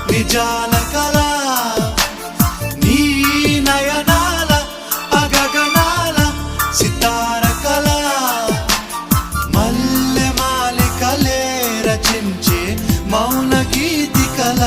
నిజాల కళ నీ నయనాల అగగనాల సితార కళ మల్లె మాలికలే రచించే మౌన గీతి కళ